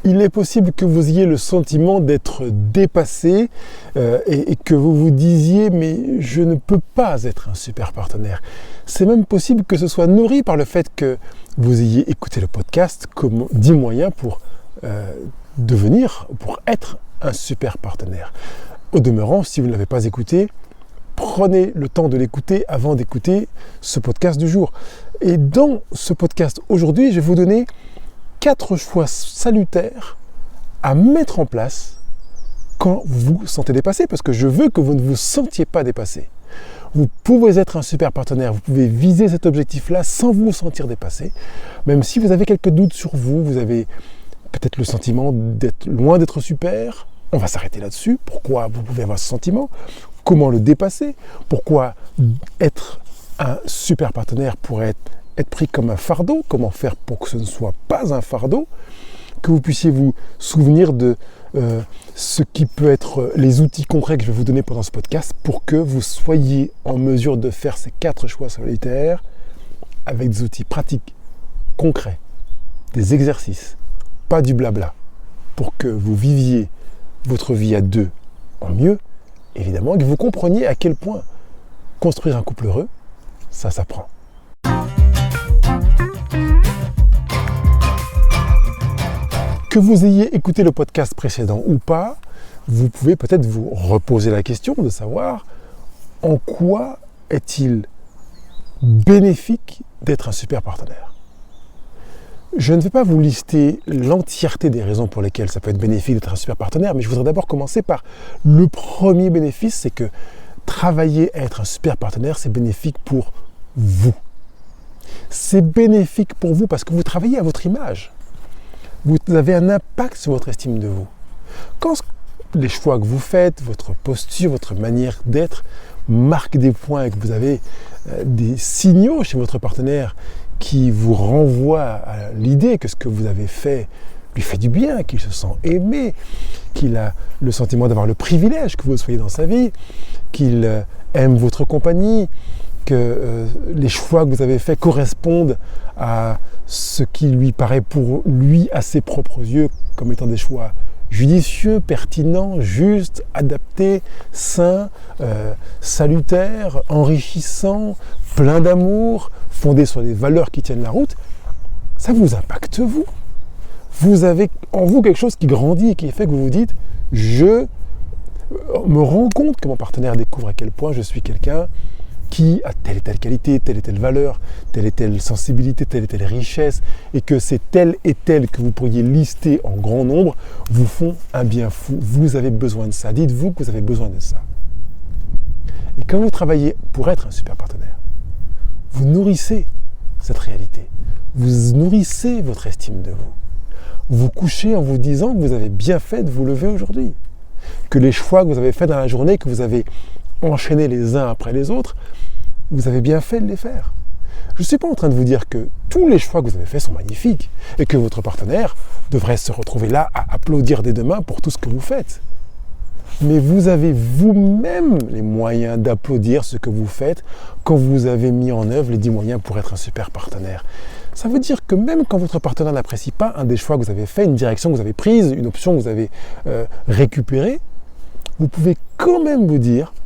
Il est possible que vous ayez le sentiment d'être dépassé et que vous vous disiez « mais je ne peux pas être un super partenaire ». C'est même possible que ce soit nourri par le fait que vous ayez écouté le podcast comme 10 moyens pour pour être un super partenaire. Au demeurant, si vous ne l'avez pas écouté, prenez le temps de l'écouter avant d'écouter ce podcast du jour. Et dans ce podcast aujourd'hui, je vais vous donner 4 choix salutaires à mettre en place quand vous vous sentez dépassé, parce que je veux que vous ne vous sentiez pas dépassé. Vous pouvez être un super partenaire, vous pouvez viser cet objectif-là sans vous sentir dépassé, même si vous avez quelques doutes sur vous, vous avez peut-être le sentiment d'être loin d'être super. On va s'arrêter là-dessus. Pourquoi vous pouvez avoir ce sentiment? Comment le dépasser? Pourquoi être un super partenaire pourrait être pris comme un fardeau? Comment faire pour que ce ne soit pas un fardeau? Que vous puissiez vous souvenir de ce qui peut être les outils concrets que je vais vous donner pendant ce podcast pour que vous soyez en mesure de faire ces 4 choix solitaires avec des outils pratiques, concrets, des exercices, pas du blabla, pour que vous viviez votre vie à 2 en mieux, évidemment, et que vous compreniez à quel point construire un couple heureux, ça s'apprend. Que vous ayez écouté le podcast précédent ou pas, vous pouvez peut-être vous reposer la question de savoir en quoi est-il bénéfique d'être un super partenaire. Je ne vais pas vous lister l'entièreté des raisons pour lesquelles ça peut être bénéfique d'être un super partenaire, mais je voudrais d'abord commencer par le premier bénéfice, c'est que travailler à être un super partenaire, c'est bénéfique pour vous. C'est bénéfique pour vous parce que vous travaillez à votre image. Vous avez un impact sur votre estime de vous. Quand les choix que vous faites, votre posture, votre manière d'être marquent des points et que vous avez des signaux chez votre partenaire qui vous renvoient à l'idée que ce que vous avez fait lui fait du bien, qu'il se sent aimé, qu'il a le sentiment d'avoir le privilège que vous soyez dans sa vie, qu'il aime votre compagnie, que les choix que vous avez faits correspondent à ce qui lui paraît pour lui à ses propres yeux comme étant des choix judicieux, pertinents, justes, adaptés, sains, salutaires, enrichissants, pleins d'amour, fondés sur des valeurs qui tiennent la route, ça vous impacte vous. Vous avez en vous quelque chose qui grandit et qui fait que vous vous dites « je me rends compte que mon partenaire découvre à quel point je suis quelqu'un qui a telle et telle qualité, telle et telle valeur, telle et telle sensibilité, telle et telle richesse, et que c'est telle et telle que vous pourriez lister en grand nombre, vous font un bien fou. Vous avez besoin de ça. Dites-vous que vous avez besoin de ça. Et quand vous travaillez pour être un super partenaire, vous nourrissez cette réalité. Vous nourrissez votre estime de vous. Vous couchez en vous disant que vous avez bien fait de vous lever aujourd'hui. Que les choix que vous avez faits dans la journée, que vous avez enchaînés les uns après les autres, vous avez bien fait de les faire. Je ne suis pas en train de vous dire que tous les choix que vous avez faits sont magnifiques et que votre partenaire devrait se retrouver là à applaudir dès demain pour tout ce que vous faites. Mais vous avez vous-même les moyens d'applaudir ce que vous faites quand vous avez mis en œuvre les 10 moyens pour être un super partenaire. Ça veut dire que même quand votre partenaire n'apprécie pas un des choix que vous avez fait, une direction que vous avez prise, une option que vous avez récupérée, vous pouvez quand même vous dire «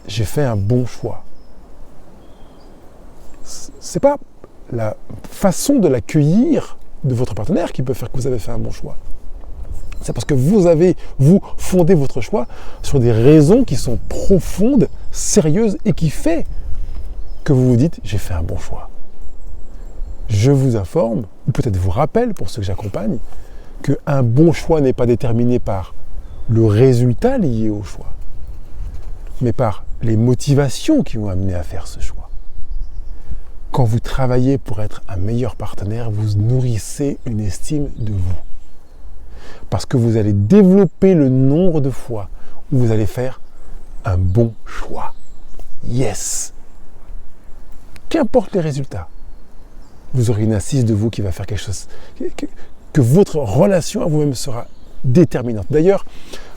j'ai fait un bon choix ». Ce n'est pas la façon de l'accueillir de votre partenaire qui peut faire que vous avez fait un bon choix. C'est parce que vous fondez votre choix sur des raisons qui sont profondes, sérieuses et qui fait que vous vous dites « j'ai fait un bon choix ». Je vous informe, ou peut-être vous rappelle pour ceux que j'accompagne, qu'un bon choix n'est pas déterminé par le résultat lié au choix, mais par les motivations qui vont amener à faire ce choix. Quand vous travaillez pour être un meilleur partenaire, vous nourrissez une estime de vous. Parce que vous allez développer le nombre de fois où vous allez faire un bon choix. Yes! Qu'importe les résultats, vous aurez une assise de vous qui va faire quelque chose, que votre relation à vous-même sera déterminante. D'ailleurs,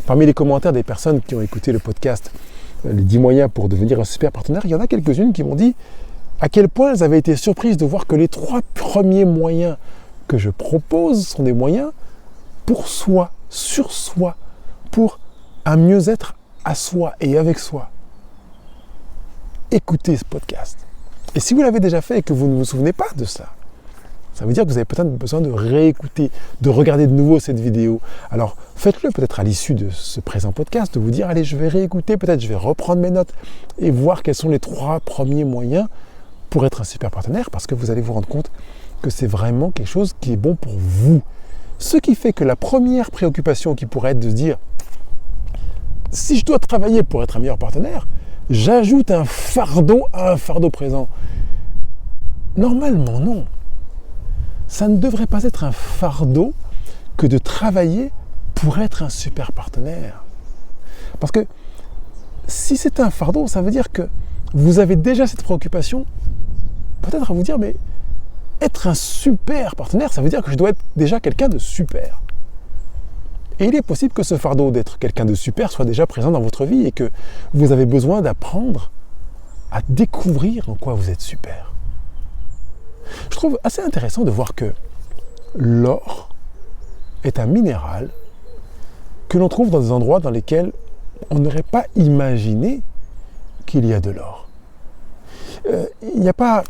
parmi les commentaires des personnes qui ont écouté le podcast les 10 moyens pour devenir un super partenaire, il y en a quelques-unes qui m'ont dit à quel point elles avaient été surprises de voir que les 3 premiers moyens que je propose sont des moyens pour soi, sur soi, pour un mieux-être à soi et avec soi. Écoutez ce podcast. Et si vous l'avez déjà fait et que vous ne vous souvenez pas de ça, ça veut dire que vous avez peut-être besoin de réécouter, de regarder de nouveau cette vidéo. Alors faites-le peut-être à l'issue de ce présent podcast, de vous dire, allez, je vais réécouter, peut-être je vais reprendre mes notes et voir quels sont les 3 premiers moyens pour être un super partenaire, parce que vous allez vous rendre compte que c'est vraiment quelque chose qui est bon pour vous. Ce qui fait que la première préoccupation qui pourrait être de se dire, si je dois travailler pour être un meilleur partenaire, j'ajoute un fardeau à un fardeau présent. Normalement, non. Ça ne devrait pas être un fardeau que de travailler pour être un super partenaire. Parce que si c'est un fardeau, ça veut dire que vous avez déjà cette préoccupation, peut-être à vous dire, mais être un super partenaire, ça veut dire que je dois être déjà quelqu'un de super. Et il est possible que ce fardeau d'être quelqu'un de super soit déjà présent dans votre vie et que vous avez besoin d'apprendre à découvrir en quoi vous êtes super. Je trouve assez intéressant de voir que l'or est un minéral que l'on trouve dans des endroits dans lesquels on n'aurait pas imaginé qu'il y a de l'or. Il n'y a pas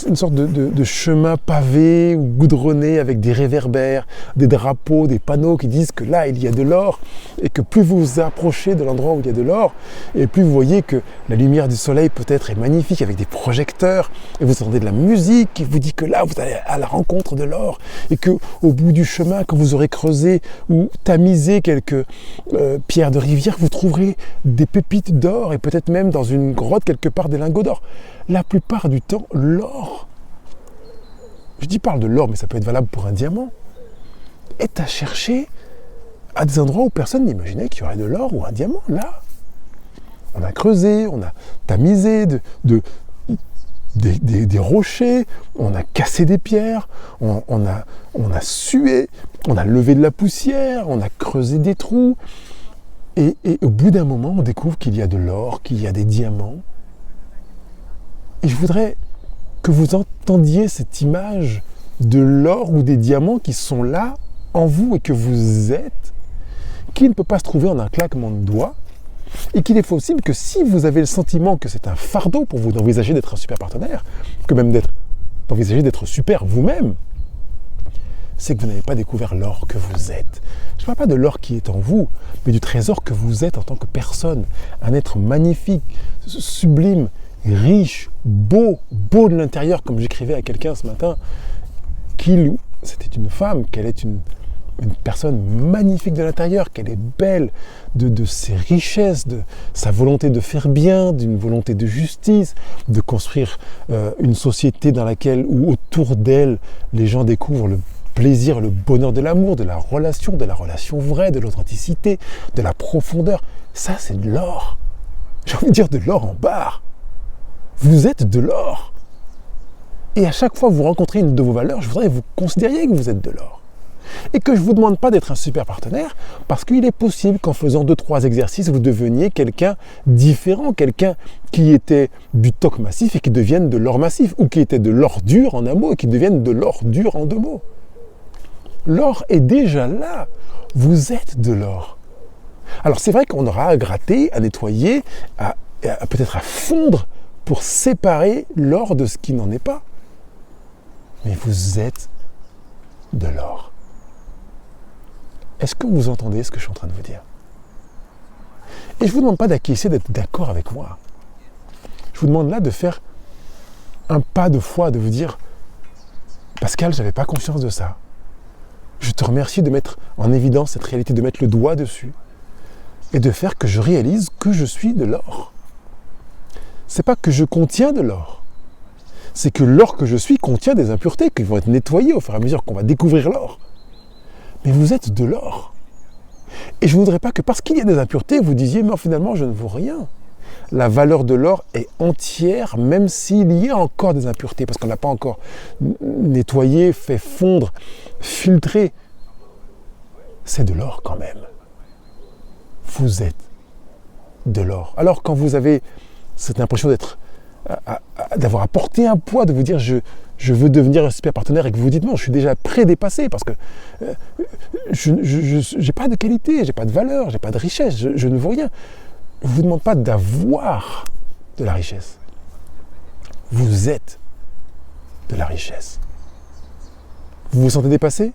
une sorte de chemin pavé ou goudronné avec des réverbères, des drapeaux, des panneaux qui disent que là il y a de l'or et que plus vous vous approchez de l'endroit où il y a de l'or et plus vous voyez que la lumière du soleil peut-être est magnifique avec des projecteurs et vous entendez de la musique qui vous dit que là vous allez à la rencontre de l'or et que au bout du chemin, quand vous aurez creusé ou tamisé quelques pierres de rivière, vous trouverez des pépites d'or et peut-être même dans une grotte quelque part des lingots d'or. La plupart du temps, l'or, parle de l'or, mais ça peut être valable pour un diamant, est à chercher à des endroits où personne n'imaginait qu'il y aurait de l'or ou un diamant. Là, on a creusé, on a tamisé des rochers, on a cassé des pierres, on a sué, on a levé de la poussière, on a creusé des trous. Et au bout d'un moment, on découvre qu'il y a de l'or, qu'il y a des diamants. Et je voudrais que vous entendiez cette image de l'or ou des diamants qui sont là, en vous et que vous êtes, qui ne peut pas se trouver en un claquement de doigts, et qu'il est possible que si vous avez le sentiment que c'est un fardeau pour vous d'envisager d'être un super partenaire, que même d'envisager d'être super vous-même, c'est que vous n'avez pas découvert l'or que vous êtes. Je ne parle pas de l'or qui est en vous, mais du trésor que vous êtes en tant que personne, un être magnifique, sublime, riche, beau de l'intérieur, comme j'écrivais à quelqu'un ce matin, c'était une femme, qu'elle est une personne magnifique de l'intérieur, qu'elle est belle de ses richesses, de sa volonté de faire bien, d'une volonté de justice, de construire une société dans laquelle, ou autour d'elle, les gens découvrent le plaisir, le bonheur de l'amour, de la relation vraie, de l'authenticité, de la profondeur. Ça, c'est de l'or. J'ai envie de dire de l'or en barre. Vous êtes de l'or. Et à chaque fois que vous rencontrez une de vos valeurs, je voudrais que vous considériez que vous êtes de l'or. Et que je ne vous demande pas d'être un super partenaire, parce qu'il est possible qu'en faisant 2-3 exercices, vous deveniez quelqu'un différent, quelqu'un qui était du toc massif et qui devienne de l'or massif, ou qui était de l'or dur en un mot et qui devienne de l'or dur en 2 mots. L'or est déjà là. Vous êtes de l'or. Alors c'est vrai qu'on aura à gratter, à nettoyer, peut-être à fondre, pour séparer l'or de ce qui n'en est pas. Mais vous êtes de l'or. Est-ce que vous entendez ce que je suis en train de vous dire? Et je ne vous demande pas d'acquiescer, d'être d'accord avec moi. Je vous demande là de faire un pas de foi, de vous dire « Pascal, je n'avais pas conscience de ça. Je te remercie de mettre en évidence cette réalité, de mettre le doigt dessus et de faire que je réalise que je suis de l'or. » C'est pas que je contiens de l'or. C'est que l'or que je suis contient des impuretés qui vont être nettoyées au fur et à mesure qu'on va découvrir l'or. Mais vous êtes de l'or. Et je ne voudrais pas que parce qu'il y a des impuretés, vous disiez « mais finalement, je ne vaux rien ». La valeur de l'or est entière, même s'il y a encore des impuretés, parce qu'on n'a pas encore nettoyé, fait fondre, filtré. C'est de l'or quand même. Vous êtes de l'or. Alors quand vous avez cette impression d'être d'avoir apporté un poids, de vous dire je veux devenir un super partenaire et que vous vous dites non, je suis déjà prédépassé parce que je n'ai pas de qualité, j'ai pas de valeur, j'ai pas de richesse, je ne vaux rien. Je ne vous demande pas d'avoir de la richesse. Vous êtes de la richesse. Vous vous sentez dépassé?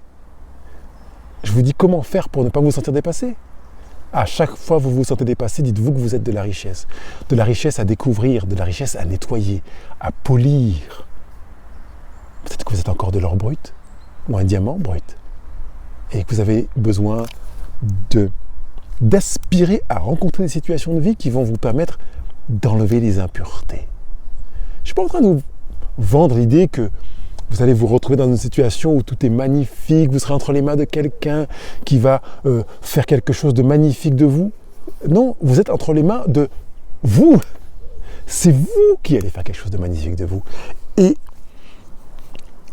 Je vous dis comment faire pour ne pas vous sentir dépassé. À chaque fois que vous vous sentez dépassé, dites-vous que vous êtes de la richesse. De la richesse à découvrir, de la richesse à nettoyer, à polir. Peut-être que vous êtes encore de l'or brut ou un diamant brut. Et que vous avez besoin d'aspirer à rencontrer des situations de vie qui vont vous permettre d'enlever les impuretés. Je ne suis pas en train de vous vendre l'idée que vous allez vous retrouver dans une situation où tout est magnifique, vous serez entre les mains de quelqu'un qui va faire quelque chose de magnifique de vous. Non, vous êtes entre les mains de vous. C'est vous qui allez faire quelque chose de magnifique de vous. Et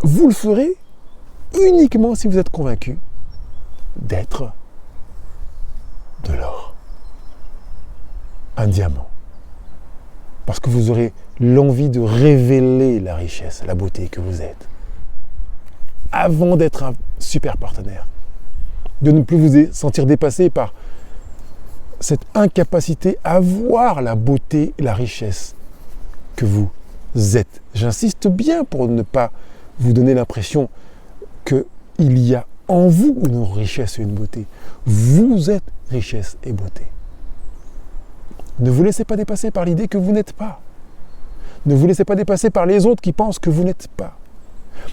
vous le ferez uniquement si vous êtes convaincu d'être de l'or, un diamant. Parce que vous aurez l'envie de révéler la richesse, la beauté que vous êtes, avant d'être un super partenaire. De ne plus vous sentir dépassé par cette incapacité à voir la beauté et la richesse que vous êtes. J'insiste bien pour ne pas vous donner l'impression qu'il y a en vous une richesse et une beauté. Vous êtes richesse et beauté. Ne vous laissez pas dépasser par l'idée que vous n'êtes pas. Ne vous laissez pas dépasser par les autres qui pensent que vous n'êtes pas.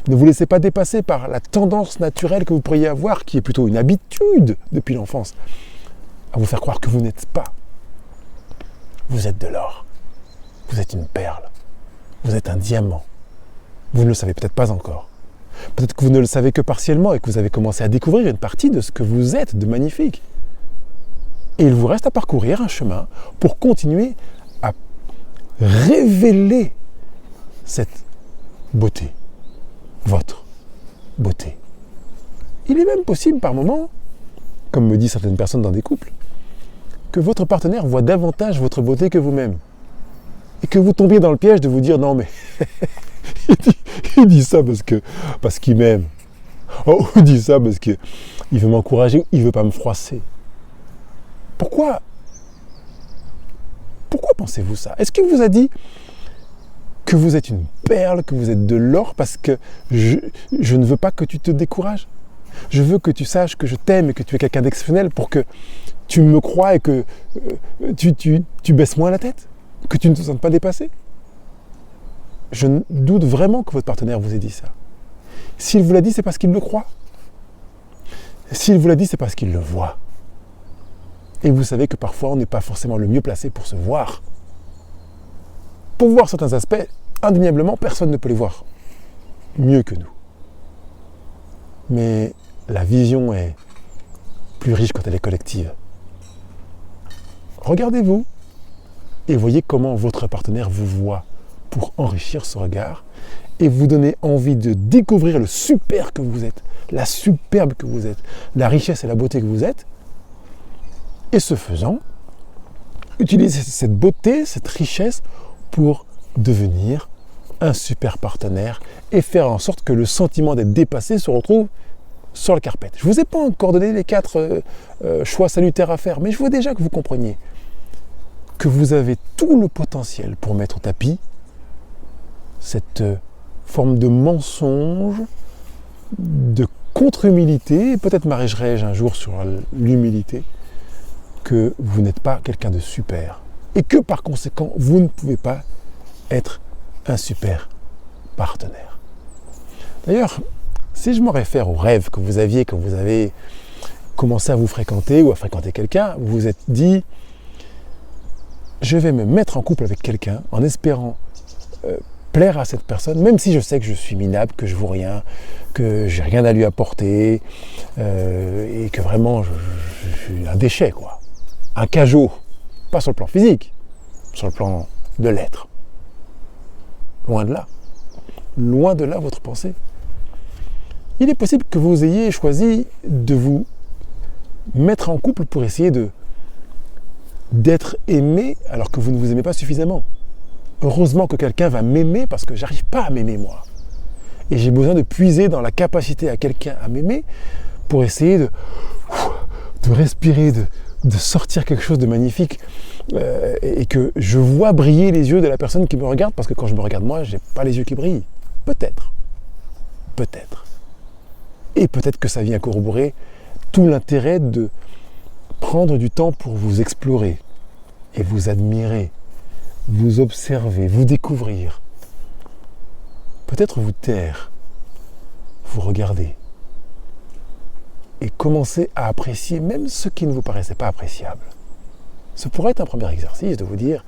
Ne vous laissez pas dépasser par la tendance naturelle que vous pourriez avoir, qui est plutôt une habitude depuis l'enfance, à vous faire croire que vous n'êtes pas. Vous êtes de l'or. Vous êtes une perle. Vous êtes un diamant. Vous ne le savez peut-être pas encore. Peut-être que vous ne le savez que partiellement et que vous avez commencé à découvrir une partie de ce que vous êtes de magnifique. Et il vous reste à parcourir un chemin pour continuer à révéler cette beauté, votre beauté. Il est même possible par moments, comme me disent certaines personnes dans des couples, que votre partenaire voit davantage votre beauté que vous-même. Et que vous tombiez dans le piège de vous dire non mais il dit ça parce qu'il m'aime. Oh, il dit ça parce qu'il veut m'encourager, il ne veut pas me froisser. Pourquoi pensez-vous ça? Est-ce qu'il vous a dit que vous êtes une perle, que vous êtes de l'or parce que je ne veux pas que tu te décourages? Je veux que tu saches que je t'aime et que tu es quelqu'un d'exceptionnel pour que tu me crois et que tu baisses moins la tête? Que tu ne te sentes pas dépassé? Je doute vraiment que votre partenaire vous ait dit ça. S'il vous l'a dit, c'est parce qu'il le croit. S'il vous l'a dit, c'est parce qu'il le voit. Et vous savez que parfois, on n'est pas forcément le mieux placé pour se voir. Pour voir certains aspects, indéniablement, personne ne peut les voir mieux que nous. Mais la vision est plus riche quand elle est collective. Regardez-vous et voyez comment votre partenaire vous voit pour enrichir ce regard et vous donner envie de découvrir le super que vous êtes, la superbe que vous êtes, la richesse et la beauté que vous êtes. Et ce faisant, utilisez cette beauté, cette richesse pour devenir un super partenaire et faire en sorte que le sentiment d'être dépassé se retrouve sur le carpet. Je ne vous ai pas encore donné les 4 choix salutaires à faire, mais je veux déjà que vous compreniez que vous avez tout le potentiel pour mettre au tapis cette forme de mensonge, de contre-humilité, peut-être m'arrêterai-je un jour sur l'humilité, que vous n'êtes pas quelqu'un de super et que par conséquent, vous ne pouvez pas être un super partenaire. D'ailleurs, si je me réfère au rêve que vous aviez quand vous avez commencé à vous fréquenter ou à fréquenter quelqu'un, vous vous êtes dit « Je vais me mettre en couple avec quelqu'un en espérant plaire à cette personne, même si je sais que je suis minable, que je vaux rien, que j'ai rien à lui apporter et que vraiment je suis un déchet, quoi. Un cajot, pas sur le plan physique, sur le plan de l'être. Loin de là votre pensée. Il est possible que vous ayez choisi de vous mettre en couple pour essayer d'être aimé alors que vous ne vous aimez pas suffisamment. Heureusement que quelqu'un va m'aimer parce que j'arrive pas à m'aimer moi. Et j'ai besoin de puiser dans la capacité à quelqu'un à m'aimer pour essayer de respirer, de sortir quelque chose de magnifique et que je vois briller les yeux de la personne qui me regarde parce que quand je me regarde moi, j'ai pas les yeux qui brillent. Peut-être. Et peut-être que ça vient corroborer tout l'intérêt de prendre du temps pour vous explorer et vous admirer, vous observer, vous découvrir. Peut-être vous taire, vous regarder et commencer à apprécier même ce qui ne vous paraissait pas appréciable. Ce pourrait être un premier exercice de vous dire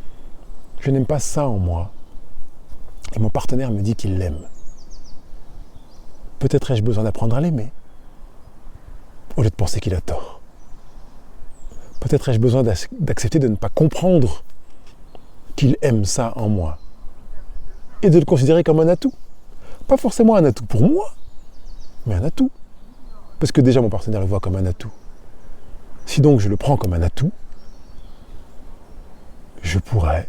« Je n'aime pas ça en moi et mon partenaire me dit qu'il l'aime. Peut-être ai-je besoin d'apprendre à l'aimer au lieu de penser qu'il a tort. Peut-être ai-je besoin d'accepter de ne pas comprendre qu'il aime ça en moi et de le considérer comme un atout. Pas forcément un atout pour moi, mais un atout. Parce que déjà mon partenaire le voit comme un atout. Si donc je le prends comme un atout, je pourrais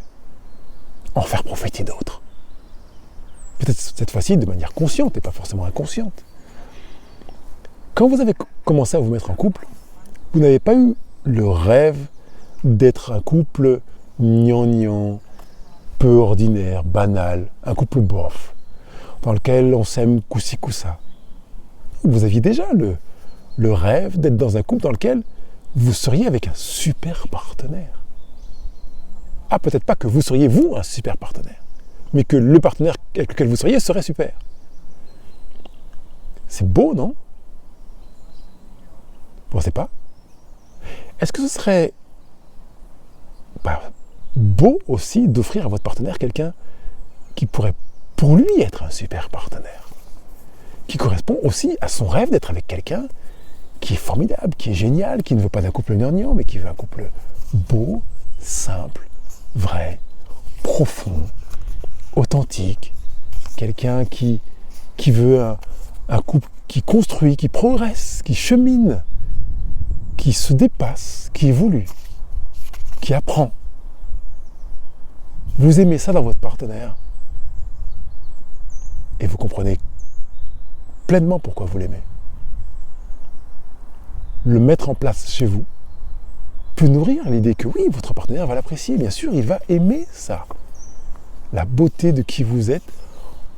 en faire profiter d'autres. Peut-être cette fois-ci de manière consciente et pas forcément inconsciente. Quand vous avez commencé à vous mettre en couple, vous n'avez pas eu le rêve d'être un couple gnangnan, peu ordinaire, banal, un couple bof, dans lequel on s'aime coup-ci coup-ça. Vous aviez déjà le rêve d'être dans un couple dans lequel vous seriez avec un super partenaire. Ah, peut-être pas que vous seriez vous un super partenaire, mais que le partenaire avec lequel vous seriez serait super. C'est beau, non? Vous ne pensez pas? Est-ce que ce serait beau aussi d'offrir à votre partenaire quelqu'un qui pourrait pour lui être un super partenaire, qui correspond aussi à son rêve d'être avec quelqu'un qui est formidable, qui est génial, qui ne veut pas d'un couple gnangnan, mais qui veut un couple beau, simple, vrai, profond, authentique, quelqu'un qui veut un couple qui construit, qui progresse, qui chemine, qui se dépasse, qui évolue, qui apprend. Vous aimez ça dans votre partenaire et vous comprenez pleinement pourquoi vous l'aimez. Le mettre en place chez vous peut nourrir l'idée que oui, votre partenaire va l'apprécier, bien sûr, il va aimer ça. La beauté de qui vous êtes,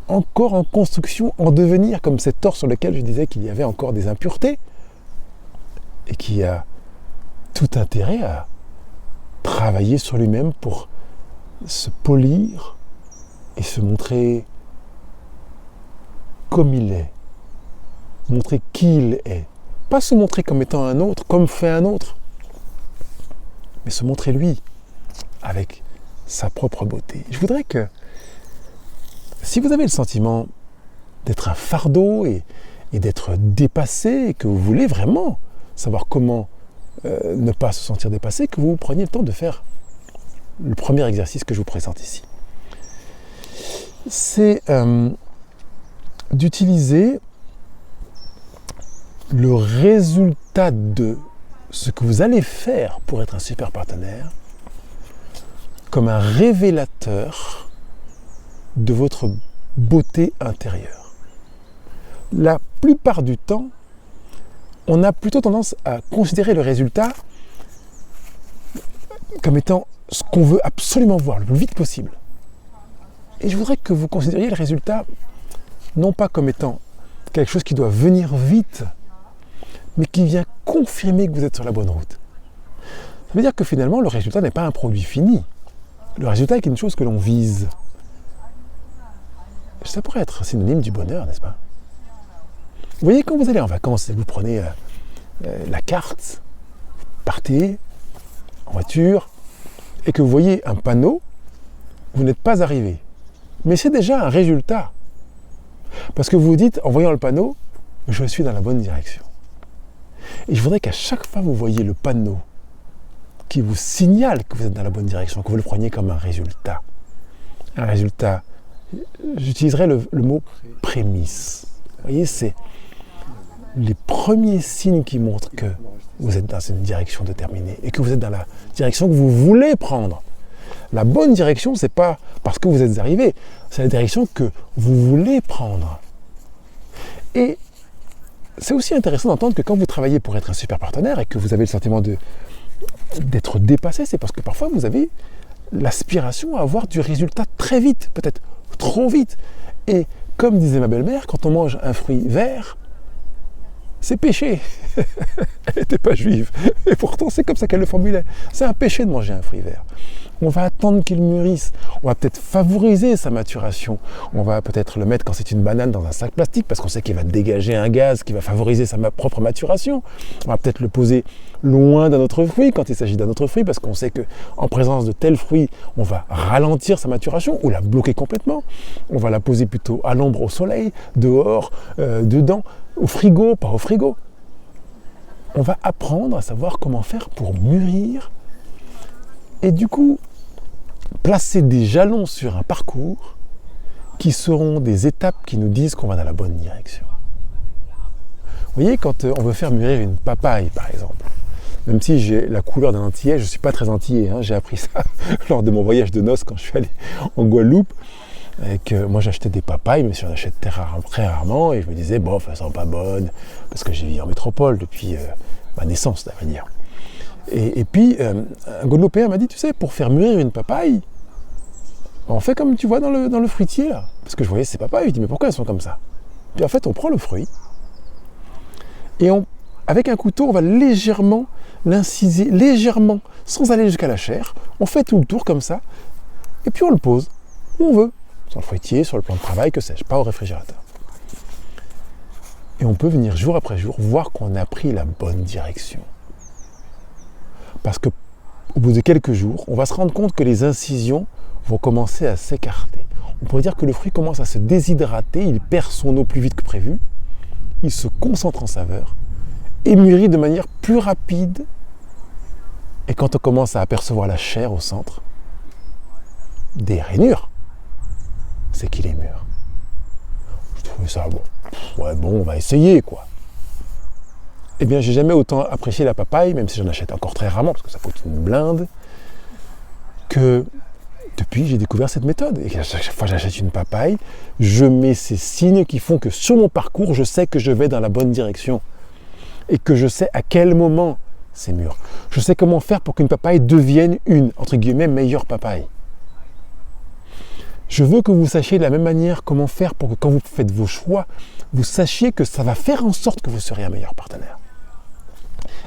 encore en construction, en devenir, comme cet or sur lequel je disais qu'il y avait encore des impuretés, et qui a tout intérêt à travailler sur lui-même pour se polir et se montrer comme il est, montrer qui il est. Pas se montrer comme étant un autre, comme fait un autre, mais se montrer lui, avec sa propre beauté. Je voudrais que, si vous avez le sentiment d'être un fardeau et d'être dépassé, et que vous voulez vraiment savoir comment ne pas se sentir dépassé, que vous preniez le temps de faire le premier exercice que je vous présente ici. C'est d'utiliser le résultat de ce que vous allez faire pour être un super partenaire comme un révélateur de votre beauté intérieure. La plupart du temps, on a plutôt tendance à considérer le résultat comme étant ce qu'on veut absolument voir le plus vite possible. Et je voudrais que vous considériez le résultat non pas comme étant quelque chose qui doit venir vite, mais qui vient confirmer que vous êtes sur la bonne route. Ça veut dire que finalement, le résultat n'est pas un produit fini. Le résultat est une chose que l'on vise. Ça pourrait être synonyme du bonheur, n'est-ce pas? Vous voyez, quand vous allez en vacances et vous prenez la carte, vous partez en voiture, et que vous voyez un panneau, vous n'êtes pas arrivé. Mais c'est déjà un résultat. Parce que vous vous dites, en voyant le panneau, je suis dans la bonne direction. Et je voudrais qu'à chaque fois que vous voyez le panneau qui vous signale que vous êtes dans la bonne direction, que vous le preniez comme un résultat. Un résultat, j'utiliserai le mot prémisse. Vous voyez, c'est les premiers signes qui montrent que vous êtes dans une direction déterminée et que vous êtes dans la direction que vous voulez prendre. La bonne direction, c'est pas parce que vous êtes arrivé, c'est la direction que vous voulez prendre. Et c'est aussi intéressant d'entendre que quand vous travaillez pour être un super partenaire et que vous avez le sentiment d'être dépassé, c'est parce que parfois vous avez l'aspiration à avoir du résultat très vite, peut-être trop vite. Et comme disait ma belle-mère, quand on mange un fruit vert, c'est péché. Elle n'était pas juive. Et pourtant, c'est comme ça qu'elle le formulait. C'est un péché de manger un fruit vert. On va attendre qu'il mûrisse. On va peut-être favoriser sa maturation. On va peut-être le mettre quand c'est une banane dans un sac plastique parce qu'on sait qu'il va dégager un gaz qui va favoriser sa propre maturation. On va peut-être le poser loin d'un autre fruit quand il s'agit d'un autre fruit parce qu'on sait qu'en présence de tel fruit, on va ralentir sa maturation ou la bloquer complètement. On va la poser plutôt à l'ombre, au soleil, dehors, dedans, au frigo, pas au frigo. On va apprendre à savoir comment faire pour mûrir et du coup placer des jalons sur un parcours qui seront des étapes qui nous disent qu'on va dans la bonne direction. Vous voyez, quand on veut faire mûrir une papaye par exemple, même si j'ai la couleur d'un antillais, je ne suis pas très antillais, j'ai appris ça lors de mon voyage de noces quand je suis allé en Guadeloupe. Et que moi j'achetais des papayes, mais j'en achète très rarement, et je me disais, bon, elles sont pas bonnes, parce que j'ai vécu en métropole depuis ma naissance, à dire. Et puis, un Guadeloupéen m'a dit, tu sais, pour faire mûrir une papaye, on fait comme tu vois dans le fruitier, là. Parce que je voyais ces papayes, je dis, mais pourquoi elles sont comme ça? Puis en fait, on prend le fruit, et avec un couteau, on va légèrement l'inciser, légèrement, sans aller jusqu'à la chair. On fait tout le tour comme ça, et puis on le pose où on veut. Sur le fruitier, sur le plan de travail, que sais-je, pas au réfrigérateur. Et on peut venir jour après jour voir qu'on a pris la bonne direction. Parce qu'au bout de quelques jours, on va se rendre compte que les incisions vont commencer à s'écarter. On pourrait dire que le fruit commence à se déshydrater, il perd son eau plus vite que prévu, il se concentre en saveur et mûrit de manière plus rapide. Et quand on commence à apercevoir la chair au centre, des rainures, c'est qu'il est mûr. Je trouvais ça bon, on va essayer, quoi. Eh bien, j'ai jamais autant apprécié la papaye, même si j'en achète encore très rarement, parce que ça coûte une blinde, que depuis, j'ai découvert cette méthode. Et à chaque fois que j'achète une papaye, je mets ces signes qui font que sur mon parcours, je sais que je vais dans la bonne direction. Et que je sais à quel moment c'est mûr. Je sais comment faire pour qu'une papaye devienne une, entre guillemets, meilleure papaye. Je veux que vous sachiez de la même manière comment faire pour que quand vous faites vos choix, vous sachiez que ça va faire en sorte que vous serez un meilleur partenaire.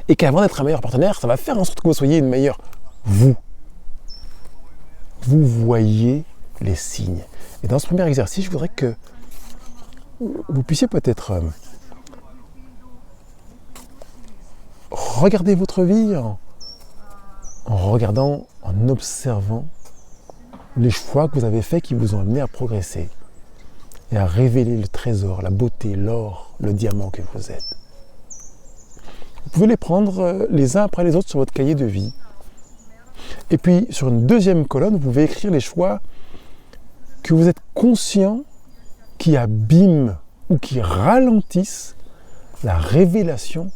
Et qu'avant d'être un meilleur partenaire, ça va faire en sorte que vous soyez une meilleure vous. Vous voyez les signes. Et dans ce premier exercice, je voudrais que vous puissiez peut-être regarder votre vie en regardant, en observant les choix que vous avez faits qui vous ont amené à progresser et à révéler le trésor, la beauté, l'or, le diamant que vous êtes. Vous pouvez les prendre les uns après les autres sur votre cahier de vie. Et puis, sur une deuxième colonne, vous pouvez écrire les choix que vous êtes conscient qui abîment ou qui ralentissent la révélation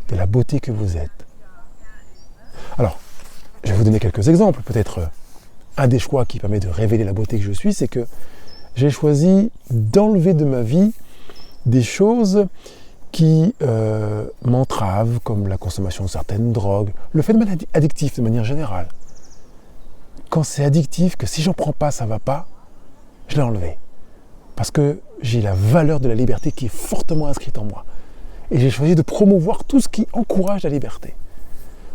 de la beauté que vous êtes. Alors, je vais vous donner quelques exemples. Peut-être un des choix qui permet de révéler la beauté que je suis, c'est que j'ai choisi d'enlever de ma vie des choses qui m'entravent, comme la consommation de certaines drogues, le phénomène addictif de manière générale. Quand c'est addictif, que si j'en prends pas, ça va pas, je l'ai enlevé. Parce que j'ai la valeur de la liberté qui est fortement inscrite en moi. Et j'ai choisi de promouvoir tout ce qui encourage la liberté.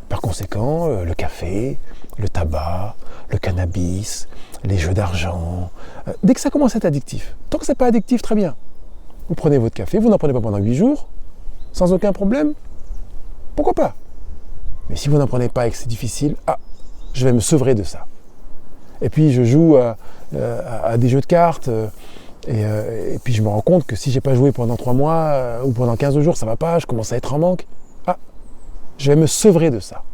Par conséquent, le café, le tabac, le cannabis, les jeux d'argent, dès que ça commence à être addictif. Tant que c'est pas addictif, très bien. Vous prenez votre café, vous n'en prenez pas pendant 8 jours, sans aucun problème, pourquoi pas? Mais si vous n'en prenez pas et que c'est difficile, je vais me sevrer de ça. Et puis je joue à des jeux de cartes, et puis je me rends compte que si j'ai pas joué pendant 3 mois, ou pendant 15 jours, ça va pas, je commence à être en manque. Je vais me sevrer de ça.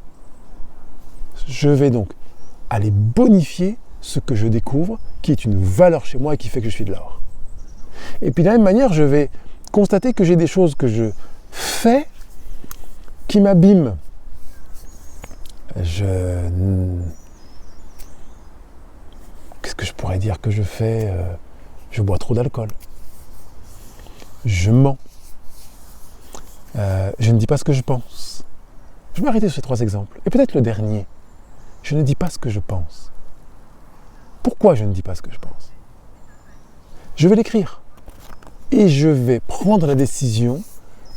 Je vais donc aller bonifier ce que je découvre, qui est une valeur chez moi et qui fait que je suis de l'or. Et puis de la même manière, je vais constater que j'ai des choses que je fais qui m'abîment. que je pourrais dire que je fais, je bois trop d'alcool. Je mens. Je ne dis pas ce que je pense. Je vais m'arrêter sur ces 3 exemples. Et peut-être le dernier. Je ne dis pas ce que je pense. Pourquoi je ne dis pas ce que je pense? Je vais l'écrire. Et je vais prendre la décision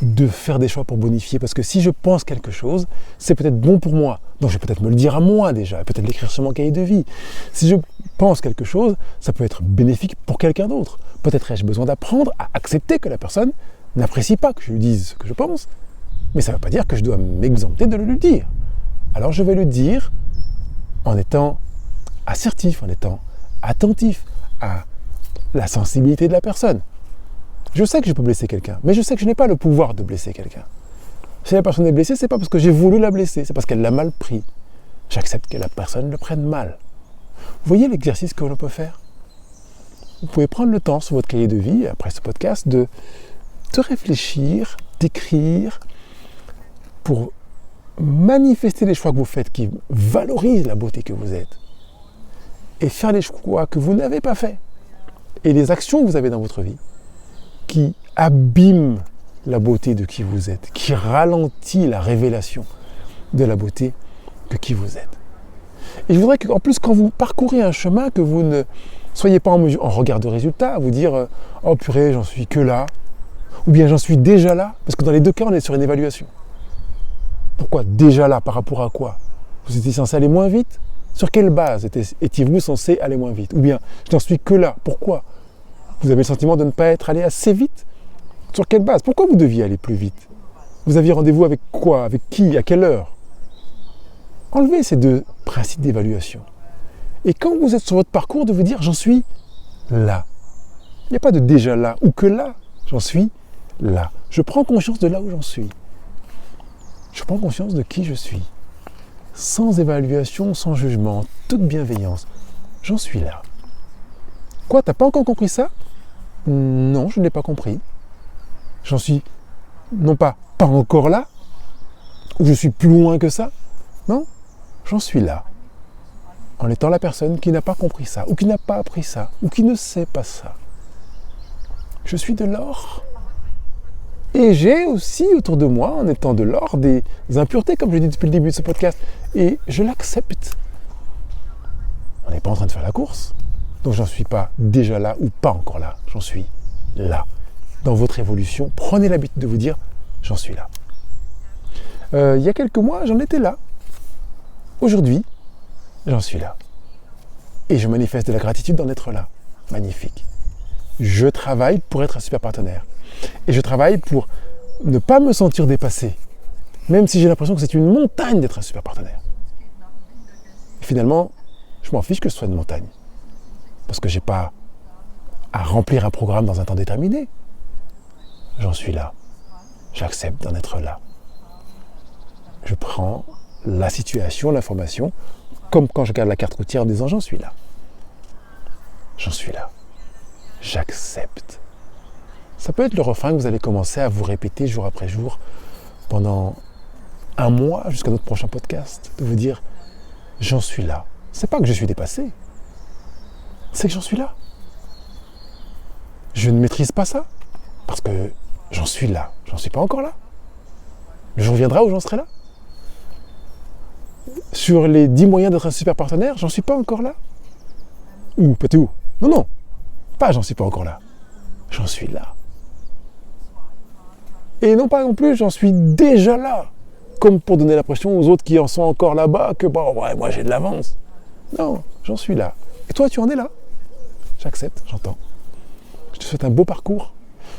de faire des choix pour bonifier. Parce que si je pense quelque chose, c'est peut-être bon pour moi. Donc je vais peut-être me le dire à moi déjà, et peut-être l'écrire sur mon cahier de vie. Si je pense quelque chose, ça peut être bénéfique pour quelqu'un d'autre. Peut-être ai-je besoin d'apprendre à accepter que la personne n'apprécie pas que je lui dise ce que je pense. Mais ça ne veut pas dire que je dois m'exempter de le lui dire. Alors je vais le dire en étant assertif, en étant attentif à la sensibilité de la personne. Je sais que je peux blesser quelqu'un, mais je sais que je n'ai pas le pouvoir de blesser quelqu'un. Si la personne est blessée, c'est pas parce que j'ai voulu la blesser, c'est parce qu'elle l'a mal pris. J'accepte que la personne le prenne mal. Vous voyez l'exercice que l'on peut faire? Vous pouvez prendre le temps sur votre cahier de vie, après ce podcast, de réfléchir, d'écrire, pour manifester les choix que vous faites qui valorisent la beauté que vous êtes. Et faire les choix que vous n'avez pas faits. Et les actions que vous avez dans votre vie qui abîment la beauté de qui vous êtes, qui ralentit la révélation de la beauté de qui vous êtes. Et je voudrais qu'en plus, quand vous parcourez un chemin, que vous ne soyez pas en regard de résultat, à vous dire « Oh purée, j'en suis que là », ou bien « J'en suis déjà là », parce que dans les 2 cas, on est sur une évaluation. Pourquoi déjà là? Par rapport à quoi? Vous étiez censé aller moins vite? Sur quelle base étiez-vous censé aller moins vite? Ou bien « Je n'en suis que là », pourquoi? Vous avez le sentiment de ne pas être allé assez vite? Sur quelle base? Pourquoi vous deviez aller plus vite? Vous aviez rendez-vous avec quoi? Avec qui? À quelle heure? Enlevez ces 2 principes d'évaluation. Et quand vous êtes sur votre parcours, de vous dire « J'en suis là ». Il n'y a pas de déjà là ou que là. J'en suis là. Je prends conscience de là où j'en suis. Je prends conscience de qui je suis. Sans évaluation, sans jugement, toute bienveillance. J'en suis là. Quoi, t'as pas encore compris ça? Non, je ne l'ai pas compris. J'en suis, non pas encore là, ou je suis plus loin que ça. Non, j'en suis là. En étant la personne qui n'a pas compris ça, ou qui n'a pas appris ça, ou qui ne sait pas ça. Je suis de l'or. Et j'ai aussi autour de moi, en étant de l'or, des impuretés, comme je l'ai dit depuis le début de ce podcast. Et je l'accepte. On n'est pas en train de faire la course. Donc j'en suis pas déjà là ou pas encore là. J'en suis là. Dans votre évolution, prenez l'habitude de vous dire « j'en suis là ». Il y a quelques mois, j'en étais là. Aujourd'hui, j'en suis là. Et je manifeste de la gratitude d'en être là. Magnifique. Je travaille pour être un super partenaire. Et je travaille pour ne pas me sentir dépassé. Même si j'ai l'impression que c'est une montagne d'être un super partenaire. Et finalement, je m'en fiche que ce soit une montagne. Parce que je n'ai pas à remplir un programme dans un temps déterminé. J'en suis là. J'accepte d'en être là. Je prends la situation, l'information, comme quand je regarde la carte routière en disant « j'en suis là ». J'en suis là. J'accepte. Ça peut être le refrain que vous allez commencer à vous répéter jour après jour pendant un mois jusqu'à notre prochain podcast. De vous dire « j'en suis là ». C'est pas que je suis dépassé. C'est que j'en suis là. Je ne maîtrise pas ça. Parce que j'en suis là. J'en suis pas encore là. Le jour viendra où j'en serai là. Sur les 10 moyens d'être un super partenaire, j'en suis pas encore là. Ou peut-être où? Non. Pas j'en suis pas encore là. J'en suis là. Et non pas non plus, j'en suis déjà là. Comme pour donner l'impression aux autres qui en sont encore là-bas que bon, ouais, moi j'ai de l'avance. Non, j'en suis là. Et toi, tu en es là. J'accepte, j'entends. Je te souhaite un beau parcours.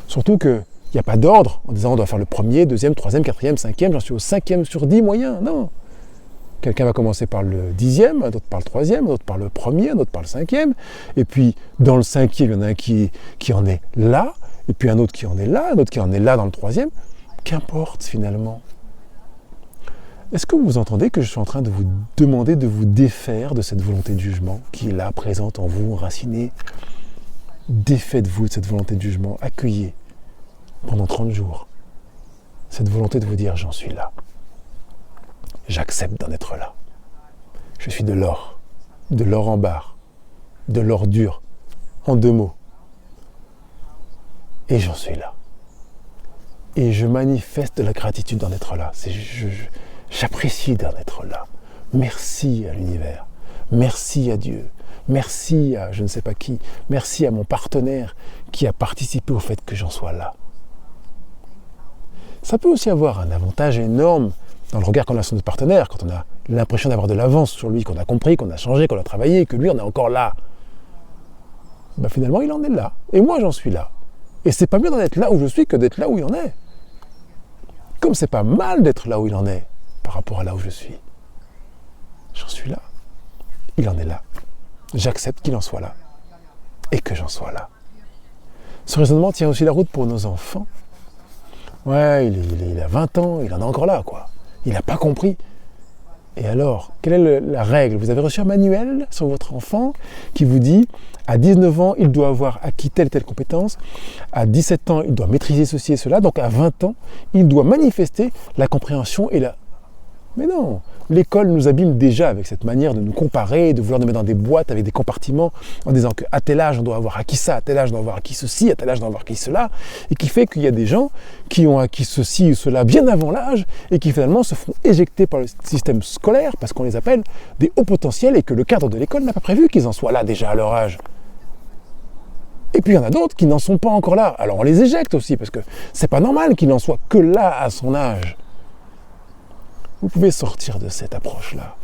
Surtout qu'il n'y a pas d'ordre en disant on doit faire le premier, deuxième, troisième, quatrième, cinquième, j'en suis au 5e sur 10 moyens. Non. Quelqu'un va commencer par le 10e, un autre par le 3e, un autre par le 1er, un autre par le 5e. Et puis, dans le 5e, il y en a un qui en est là. Et puis un autre qui en est là, un autre qui en est là dans le 3e. Qu'importe finalement. Est-ce que vous entendez que je suis en train de vous demander de vous défaire de cette volonté de jugement qui est là, présente en vous, enracinée? Défaites-vous de cette volonté de jugement. Accueillez pendant 30 jours cette volonté de vous dire « j'en suis là ». J'accepte d'en être là. Je suis de l'or en barre. de l'ordure, en 2 mots. Et j'en suis là. Et je manifeste de la gratitude d'en être là. J'apprécie d'en être là. Merci à l'univers. Merci à Dieu. Merci à je ne sais pas qui. Merci à mon partenaire qui a participé au fait que j'en sois là. Ça peut aussi avoir un avantage énorme dans le regard qu'on a sur notre partenaire, quand on a l'impression d'avoir de l'avance sur lui, qu'on a compris, qu'on a changé, qu'on a travaillé, et que lui, on est encore là. Ben finalement, il en est là. Et moi, j'en suis là. Et c'est pas mieux d'en être là où je suis que d'être là où il en est. Comme c'est pas mal d'être là où il en est par rapport à là où je suis. J'en suis là. Il en est là. J'accepte qu'il en soit là. Et que j'en sois là. Ce raisonnement tient aussi la route pour nos enfants. Ouais, il a 20 ans, il en est encore là, quoi. Il n'a pas compris. Et alors, quelle est la règle? Vous avez reçu un manuel sur votre enfant qui vous dit à 19 ans, il doit avoir acquis telle et telle compétence, à 17 ans, il doit maîtriser ceci et cela, donc à 20 ans, il doit manifester la compréhension et la... Mais non, l'école nous abîme déjà avec cette manière de nous comparer, de vouloir nous mettre dans des boîtes avec des compartiments en disant qu'à tel âge on doit avoir acquis ça, à tel âge on doit avoir acquis ceci, à tel âge on doit avoir acquis cela, et qui fait qu'il y a des gens qui ont acquis ceci ou cela bien avant l'âge et qui finalement se font éjecter par le système scolaire parce qu'on les appelle des hauts potentiels et que le cadre de l'école n'a pas prévu qu'ils en soient là déjà à leur âge. Et puis il y en a d'autres qui n'en sont pas encore là. Alors on les éjecte aussi parce que c'est pas normal qu'il n'en soit que là à son âge. Vous pouvez sortir de cette approche-là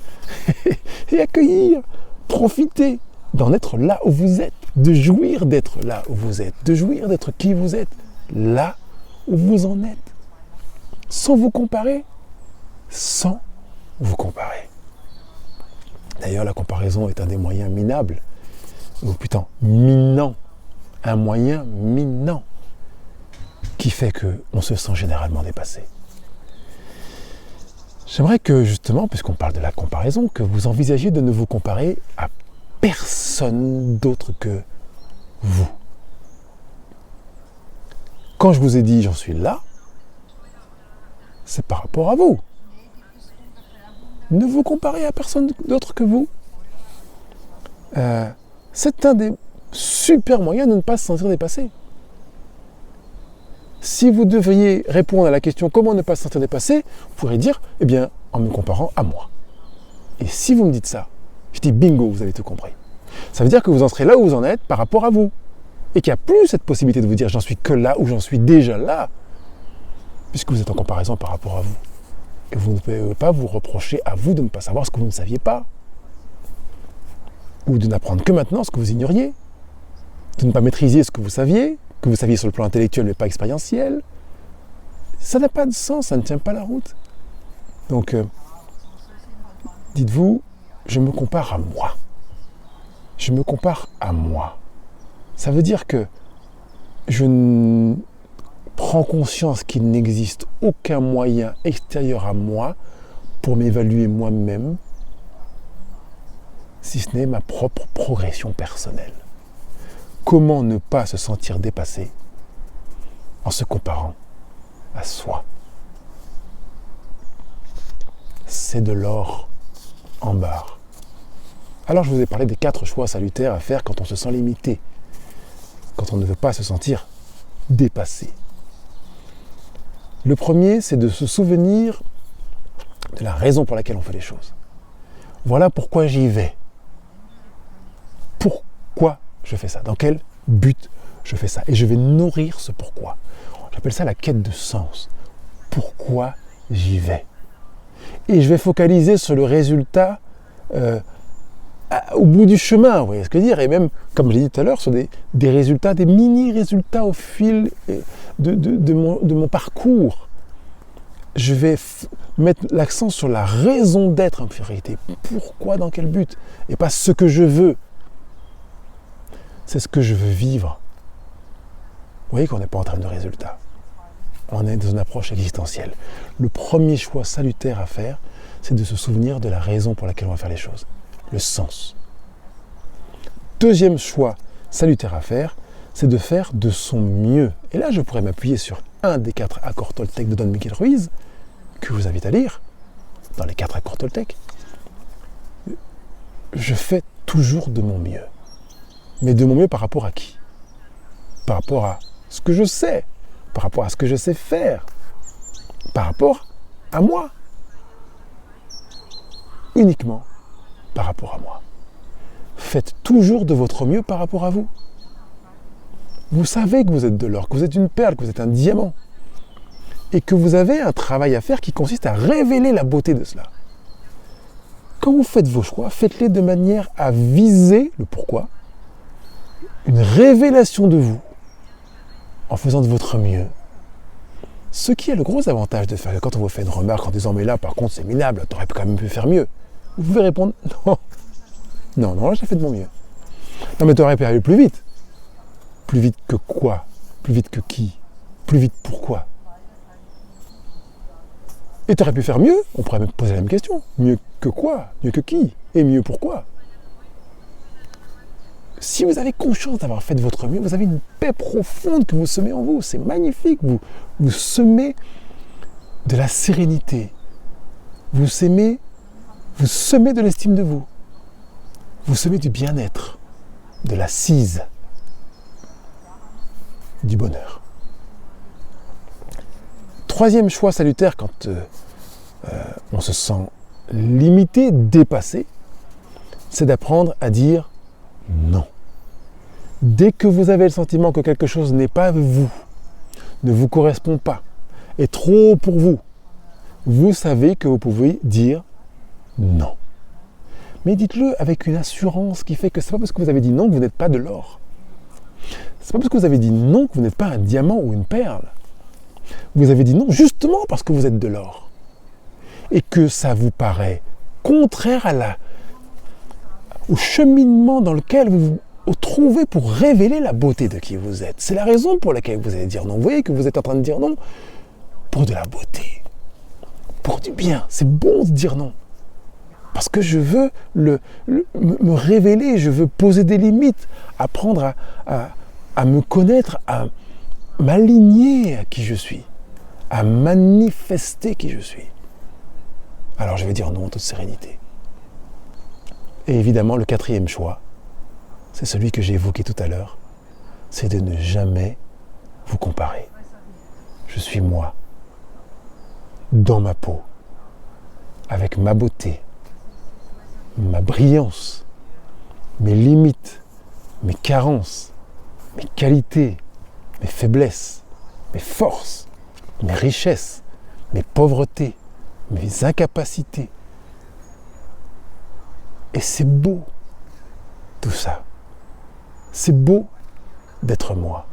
et accueillir, profiter d'en être là où vous êtes, de jouir d'être là où vous êtes, de jouir d'être qui vous êtes, là où vous en êtes, sans vous comparer, sans vous comparer. D'ailleurs, la comparaison est un des moyens minables, ou putain, minant, un moyen minant qui fait qu'on se sent généralement dépassé. J'aimerais que, justement, puisqu'on parle de la comparaison, que vous envisagiez de ne vous comparer à personne d'autre que vous. Quand je vous ai dit « j'en suis là », c'est par rapport à vous. Ne vous comparez à personne d'autre que vous. C'est un des super moyens de ne pas se sentir dépassé. Si vous deviez répondre à la question « comment ne pas se sentir dépassé ?», vous pourrez dire « eh bien, en me comparant à moi ». Et si vous me dites ça, je dis « bingo, vous avez tout compris ». Ça veut dire que vous en serez là où vous en êtes par rapport à vous. Et qu'il n'y a plus cette possibilité de vous dire « j'en suis que là » ou « j'en suis déjà là », puisque vous êtes en comparaison par rapport à vous. Et vous ne pouvez pas vous reprocher à vous de ne pas savoir ce que vous ne saviez pas. Ou de n'apprendre que maintenant ce que vous ignoriez. De ne pas maîtriser ce que vous saviez sur le plan intellectuel mais pas expérientiel. Ça n'a pas de sens, ça ne tient pas la route. Donc, dites-vous, je me compare à moi. Je me compare à moi. Ça veut dire que je prends conscience qu'il n'existe aucun moyen extérieur à moi pour m'évaluer moi-même, si ce n'est ma propre progression personnelle. Comment ne pas se sentir dépassé en se comparant à soi? C'est de l'or en barre. Alors je vous ai parlé des 4 choix salutaires à faire quand on se sent limité, quand on ne veut pas se sentir dépassé. Le premier, c'est de se souvenir de la raison pour laquelle on fait les choses. Voilà pourquoi j'y vais. Pourquoi je fais ça? Dans quel but je fais ça? Et je vais nourrir ce pourquoi. J'appelle ça la quête de sens. Pourquoi j'y vais? Et je vais focaliser sur le résultat au bout du chemin, vous voyez ce que je veux dire? Et même, comme je l'ai dit tout à l'heure, sur des résultats, des mini-résultats au fil de mon parcours. Je vais mettre l'accent sur la raison d'être en priorité. Pourquoi, dans quel but? Et pas ce que je veux. C'est ce que je veux vivre. Vous voyez qu'on n'est pas en termes de résultats. On est dans une approche existentielle. Le premier choix salutaire à faire, c'est de se souvenir de la raison pour laquelle on va faire les choses. Le sens. Deuxième choix salutaire à faire, c'est de faire de son mieux. Et là, je pourrais m'appuyer sur un des 4 accords Toltec de Don Miguel Ruiz, que je vous invite à lire, dans les 4 accords Toltec. Je fais toujours de mon mieux. Mais de mon mieux par rapport à qui? Par rapport à ce que je sais, par rapport à ce que je sais faire, par rapport à moi. Uniquement par rapport à moi. Faites toujours de votre mieux par rapport à vous. Vous savez que vous êtes de l'or, que vous êtes une perle, que vous êtes un diamant. Et que vous avez un travail à faire qui consiste à révéler la beauté de cela. Quand vous faites vos choix, faites-les de manière à viser le pourquoi, une révélation de vous, en faisant de votre mieux. Ce qui est le gros avantage de faire, quand on vous fait une remarque en disant « mais là, par contre, c'est minable, t'aurais quand même pu faire mieux », vous pouvez répondre « non, là, j'ai fait de mon mieux ». Non, mais t'aurais pu aller plus vite. Plus vite que quoi? Plus vite que qui? Plus vite pourquoi? Et tu aurais pu faire mieux, on pourrait même poser la même question. Mieux que quoi? Mieux que qui? Et mieux pourquoi? Si vous avez conscience d'avoir fait de votre mieux, vous avez une paix profonde que vous semez en vous. C'est magnifique. Vous semez de la sérénité. Vous semez de l'estime de vous. Vous semez du bien-être, de l'assise, du bonheur. Troisième choix salutaire quand on se sent limité, dépassé, c'est d'apprendre à dire non. Dès que vous avez le sentiment que quelque chose n'est pas vous, ne vous correspond pas, est trop pour vous, vous savez que vous pouvez dire non. Mais dites-le avec une assurance qui fait que c'est pas parce que vous avez dit non que vous n'êtes pas de l'or. C'est pas parce que vous avez dit non que vous n'êtes pas un diamant ou une perle. Vous avez dit non justement parce que vous êtes de l'or. Et que ça vous paraît contraire au cheminement dans lequel vous vous trouvez pour révéler la beauté de qui vous êtes. C'est la raison pour laquelle vous allez dire non. Vous voyez que vous êtes en train de dire non pour de la beauté, pour du bien. C'est bon de dire non. Parce que je veux me révéler, je veux poser des limites, apprendre à me connaître, à m'aligner à qui je suis, à manifester qui je suis. Alors je vais dire non en toute sérénité. Et évidemment, le quatrième choix, c'est celui que j'ai évoqué tout à l'heure, c'est de ne jamais vous comparer. Je suis moi, dans ma peau, avec ma beauté, ma brillance, mes limites, mes carences, mes qualités, mes faiblesses, mes forces, mes richesses, mes pauvretés, mes incapacités. Et c'est beau, tout ça. C'est beau d'être moi.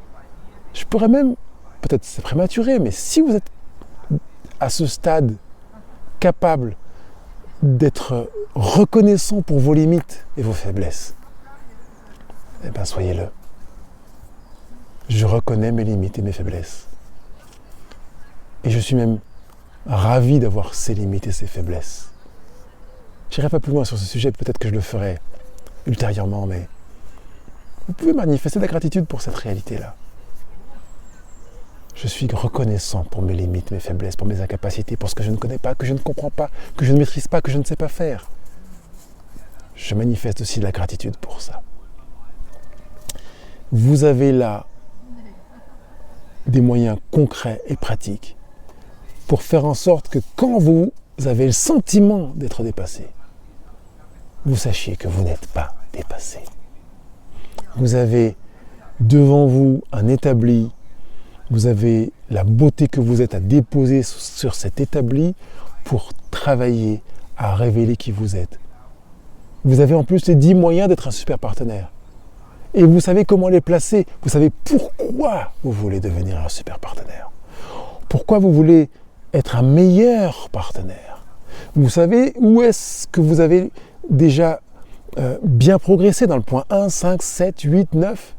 Je pourrais même, peut-être c'est prématuré, mais si vous êtes à ce stade capable d'être reconnaissant pour vos limites et vos faiblesses, eh bien soyez-le. Je reconnais mes limites et mes faiblesses. Et je suis même ravi d'avoir ces limites et ces faiblesses. Je n'irai pas plus loin sur ce sujet, peut-être que je le ferai ultérieurement, mais vous pouvez manifester de la gratitude pour cette réalité-là. Je suis reconnaissant pour mes limites, mes faiblesses, pour mes incapacités, pour ce que je ne connais pas, que je ne comprends pas, que je ne maîtrise pas, que je ne sais pas faire. Je manifeste aussi de la gratitude pour ça. Vous avez là des moyens concrets et pratiques pour faire en sorte que quand vous avez le sentiment d'être dépassé, vous sachiez que vous n'êtes pas dépassé. Vous avez devant vous un établi, vous avez la beauté que vous êtes à déposer sur cet établi pour travailler à révéler qui vous êtes. Vous avez en plus les 10 moyens d'être un super partenaire. Et vous savez comment les placer. Vous savez pourquoi vous voulez devenir un super partenaire. Pourquoi vous voulez être un meilleur partenaire. Vous savez où est-ce que vous avez déjà bien progressé dans le point 1, 5, 7, 8, 9.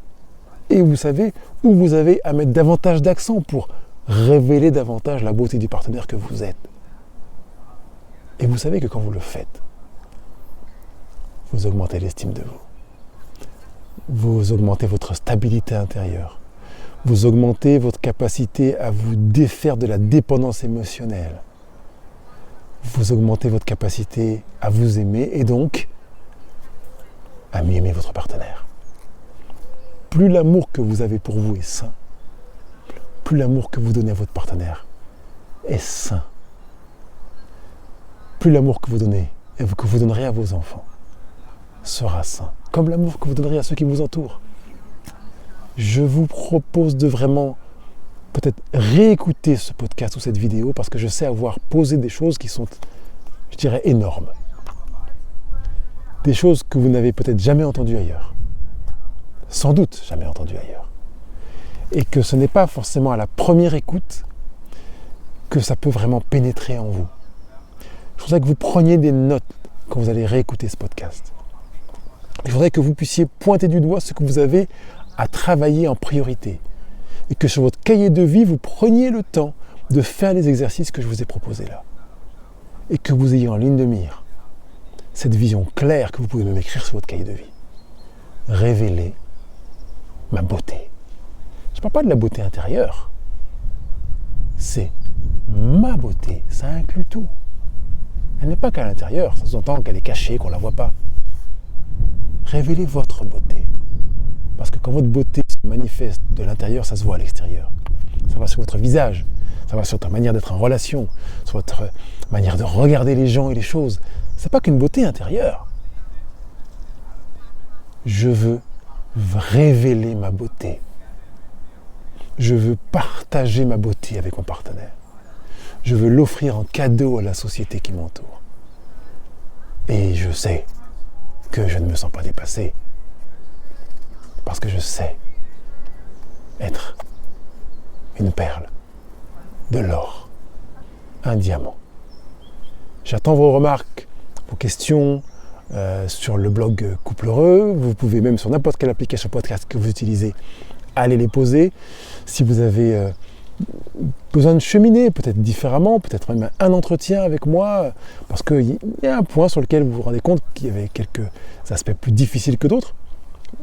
Et vous savez où vous avez à mettre davantage d'accent pour révéler davantage la beauté du partenaire que vous êtes. Et vous savez que quand vous le faites, vous augmentez l'estime de vous. Vous augmentez votre stabilité intérieure. Vous augmentez votre capacité à vous défaire de la dépendance émotionnelle. Vous augmentez votre capacité à vous aimer et donc à mieux aimer votre partenaire. plus l'amour que vous avez pour vous est sain, plus l'amour que vous donnez à votre partenaire est sain, plus l'amour que vous donnez et que vous donnerez à vos enfants sera sain, comme l'amour que vous donnerez à ceux qui vous entourent. Je vous propose de vraiment peut-être réécouter ce podcast ou cette vidéo parce que je sais avoir posé des choses qui sont, je dirais, énormes. Des choses que vous n'avez peut-être jamais entendues ailleurs. Sans doute jamais entendues ailleurs. Et que ce n'est pas forcément à la première écoute que ça peut vraiment pénétrer en vous. Je voudrais que vous preniez des notes quand vous allez réécouter ce podcast. Je voudrais que vous puissiez pointer du doigt ce que vous avez à travailler en priorité. Et que sur votre cahier de vie, vous preniez le temps de faire les exercices que je vous ai proposés là. Et que vous ayez en ligne de mire cette vision claire que vous pouvez même écrire sur votre cahier de vie. Révéler ma beauté. Je ne parle pas de la beauté intérieure. C'est ma beauté. Ça inclut tout. Elle n'est pas qu'à l'intérieur. Ça s'entend qu'elle est cachée, qu'on ne la voit pas. Révélez votre beauté. Parce que quand votre beauté se manifeste de l'intérieur, ça se voit à l'extérieur. Ça va sur votre visage, ça va sur votre manière d'être en relation, sur votre manière de regarder les gens et les choses. C'est pas qu'une beauté intérieure. Je veux révéler ma beauté. Je veux partager ma beauté avec mon partenaire. Je veux l'offrir en cadeau à la société qui m'entoure. Et je sais que je ne me sens pas dépassé. Parce que je sais être une perle, de l'or, un diamant. J'attends vos remarques, vos questions sur le blog Couple Heureux. Vous pouvez même sur n'importe quelle application podcast que vous utilisez, aller les poser. Si vous avez besoin de cheminer, peut-être différemment, peut-être même un entretien avec moi, parce qu'il y a un point sur lequel vous vous rendez compte qu'il y avait quelques aspects plus difficiles que d'autres,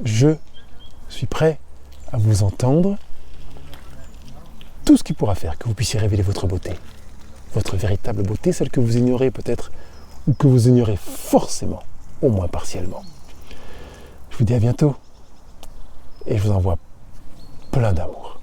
je suis prêt à vous entendre. Tout ce qui pourra faire que vous puissiez révéler votre beauté, votre véritable beauté, celle que vous ignorez peut-être, ou que vous ignorez forcément, au moins partiellement. Je vous dis à bientôt, et je vous envoie plein d'amour.